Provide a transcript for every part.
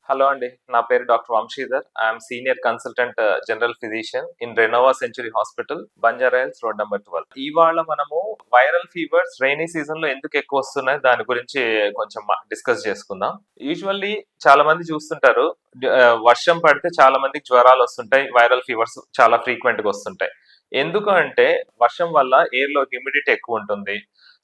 Hello అండి. నా పేరు doctor Vamshidhar. I'm senior consultant general physician in Renova century hospital, Banjara Hills, road number 12. ఇవాళ మనము వైరల్ ఫీవర్స్ రైనీ సీజన్ లో ఎందుకు ఎక్కువ వస్తున్నాయి దాని గురించి కొంచెం డిస్కస్ చేసుకుందాం. యూజువల్లీ చాలా మంది చూస్తుంటారు, వర్షం పడితే చాలా మందికి జ్వరాలు వస్తుంటాయి, వైరల్ ఫీవర్స్ చాలా ఫ్రీక్వెంట్ గా వస్తుంటాయి. ఎందుకు అంటే వర్షం వల్ల ఎయిర్ లో హ్యూమిడిటీ ఎక్కువ ఉంటుంది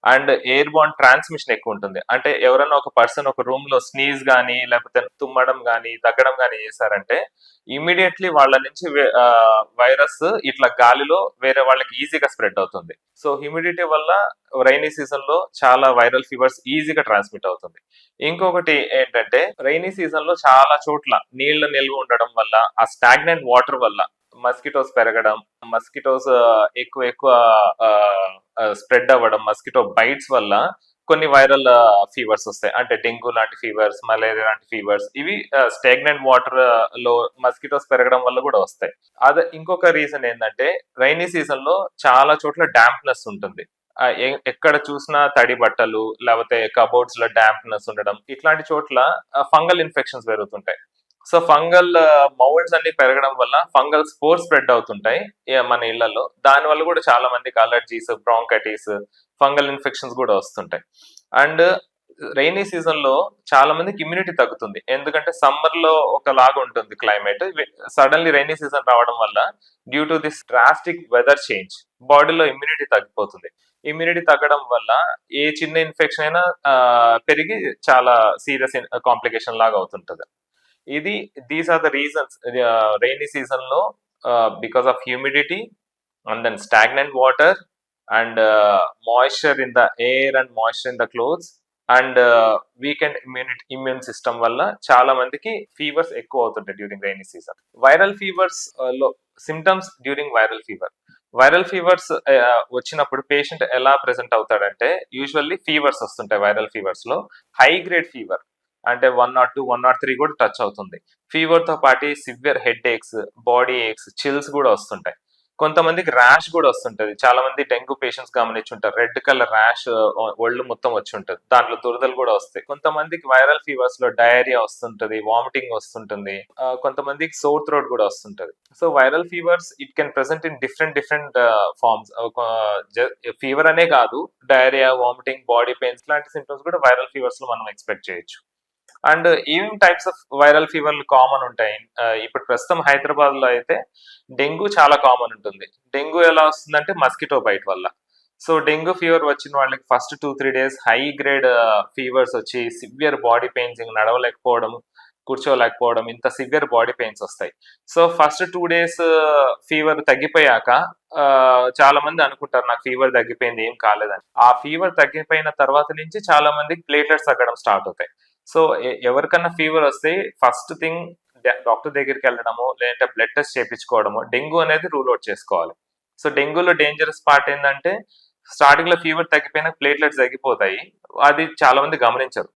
అండ్ ఎయిర్ బాండ్ ట్రాన్స్మిషన్ ఎక్కువ ఉంటుంది. అంటే ఎవరైనా ఒక పర్సన్ ఒక రూమ్ లో స్నీజ్ గానీ లేకపోతే తుమ్మడం గానీ దగ్గడం గానీ చేశారంటే ఇమీడియట్లీ వాళ్ళ నుంచి వైరస్ ఇట్లా గాలిలో వేరే వాళ్ళకి ఈజీగా స్ప్రెడ్ అవుతుంది. సో హ్యూమిడిటీ వల్ల రైనీ సీజన్ లో చాలా వైరల్ ఫీవర్స్ ఈజీగా ట్రాన్స్మిట్ అవుతుంది. ఇంకొకటి ఏంటంటే రైనీ సీజన్ లో చాలా చోట్ల నీళ్ల నిల్వ ఉండడం వల్ల, ఆ స్టాగ్నెంట్ వాటర్ వల్ల మస్కిటోస్ పెరగడం, మస్కిటోస్ ఎక్కువ ఎక్కువ స్ప్రెడ్ అవ్వడం, మస్కిటో బైట్స్ వల్ల కొన్ని వైరల్ ఫీవర్స్ వస్తాయి. అంటే డెంగ్యూ లాంటి ఫీవర్స్, మలేరియా లాంటి ఫీవర్స్, ఇవి స్టాగ్నెంట్ వాటర్ లో మస్కిటోస్ పెరగడం వల్ల కూడా వస్తాయి. అదే ఇంకొక రీజన్ ఏంటంటే రైనీ సీజన్ లో చాలా చోట్ల డాంప్నెస్ ఉంటుంది. ఎక్కడ చూసినా తడి బట్టలు లేకపోతే కబోర్డ్స్ లో డాంప్నెస్ ఉండడం, ఇట్లాంటి చోట్ల ఫంగల్ ఇన్ఫెక్షన్స్ పెరుగుతుంటాయి. సో ఫంగల్ మౌల్డ్స్ అన్ని పెరగడం వల్ల ఫంగల్ స్పోర్ స్ప్రెడ్ అవుతుంటాయి మన ఇళ్లలో. దాని వల్ల కూడా చాలా మందికి అలర్జీస్, బ్రాంకైటిస్, ఫంగల్ ఇన్ఫెక్షన్స్ కూడా వస్తుంటాయి. అండ్ రైనీ సీజన్ లో చాలా మందికి ఇమ్యూనిటీ తగ్గుతుంది. ఎందుకంటే సమ్మర్ లో ఒకలాగా ఉంటుంది క్లైమేట్, సడన్లీ రైనీ సీజన్ రావడం వల్ల due to this drastic weather change బాడీలో ఇమ్యూనిటీ తగ్గిపోతుంది. ఇమ్యూనిటీ తగ్గడం వల్ల ఏ చిన్న ఇన్ఫెక్షన్ అయినా పెరిగి చాలా సీరియస్ కాంప్లికేషన్ లాగా అవుతుంటది. ఇది these are the reasons rainy season లో because of humidity and then stagnant water and moisture in the air and moisture in the clothes and weakened immune system వల్ల చాలా మందికి ఫీవర్స్ ఎక్కువ అవుతుంటాయి during rainy season. Viral fevers లో symptoms during viral fevers వచ్చినప్పుడు patient ఎలా present అవుతాడంటే usually fevers వస్తుంటాయి. వైరల్ ఫీవర్స్ లో హై గ్రేడ్ ఫీవర్ అంటే 102, 103 కూడా టచ్ అవుతుంది. ఫీవర్ తో పాటు severe headaches, body aches, chills కూడా వస్తుంటాయి. కొంతమందికి ర్యాష్ కూడా వస్తుంటది. చాలా మంది డెంగ్యూ పేషెంట్స్ గమనించుంటారు, రెడ్ కలర్ ర్యాష్ ఒళ్ళు మొత్తం వచ్చి ఉంటది, దాంట్లో దురదలు కూడా వస్తాయి. కొంతమందికి వైరల్ ఫీవర్స్ లో డయేరియా వస్తుంటది, వామిటింగ్ వస్తుంటుంది, కొంతమందికి సోర్ థ్రోట్ కూడా వస్తుంటది. So viral fevers it can present in different forms. Fever అనే కాదు, డయేరియా, వామిటింగ్, బాడీ పెయిన్స్ లాంటి సింటమ్స్ కూడా వైరల్ ఫీవర్స్ లో మనం ఎక్స్పెక్ట్ చేయొచ్చు. అండ్ ఏమేమి టైప్స్ ఆఫ్ వైరల్ ఫీవర్లు కామన్ ఉంటాయి? ఇప్పుడు ప్రస్తుతం హైదరాబాద్ లో అయితే డెంగ్యూ చాలా కామన్ ఉంటుంది. డెంగ్యూ ఎలా వస్తుందంటే మస్కిటో బైట్ వల్ల. సో డెంగ్యూ ఫీవర్ వచ్చిన వాళ్ళకి first 2-3 days high grade fevers వచ్చి సివియర్ బాడీ పెయిన్స్, నడవలేకపోవడం, కూర్చోలేకపోవడం, ఇంత సివియర్ బాడీ పెయిన్స్ వస్తాయి. సో ఫస్ట్ 2 డేస్ ఫీవర్ తగ్గిపోయాక చాలా మంది అనుకుంటారు నాకు ఫీవర్ తగ్గిపోయింది, ఏం కాలేదని. ఆ ఫీవర్ తగ్గిపోయిన తర్వాత నుంచి చాలా మందికి ప్లేట్లెట్స్ తగ్గడం స్టార్ట్ అవుతాయి. సో ఎవరికన్నా ఫీవర్ వస్తే ఫస్ట్ థింగ్ డాక్టర్ దగ్గరికి వెళ్ళడము, లేదంటే బ్లడ్ టెస్ట్ చేయించుకోవడము. డెంగ్యూ అనేది రూల్ అవుట్ చేసుకోవాలి. సో డెంగ్యూలో డేంజరస్ పార్ట్ ఏంటంటే స్టార్టింగ్ లో ఫీవర్ తగ్గిపోయినా ప్లేట్లెట్స్ తగ్గిపోతాయి, అది చాలా మంది గమనించరు.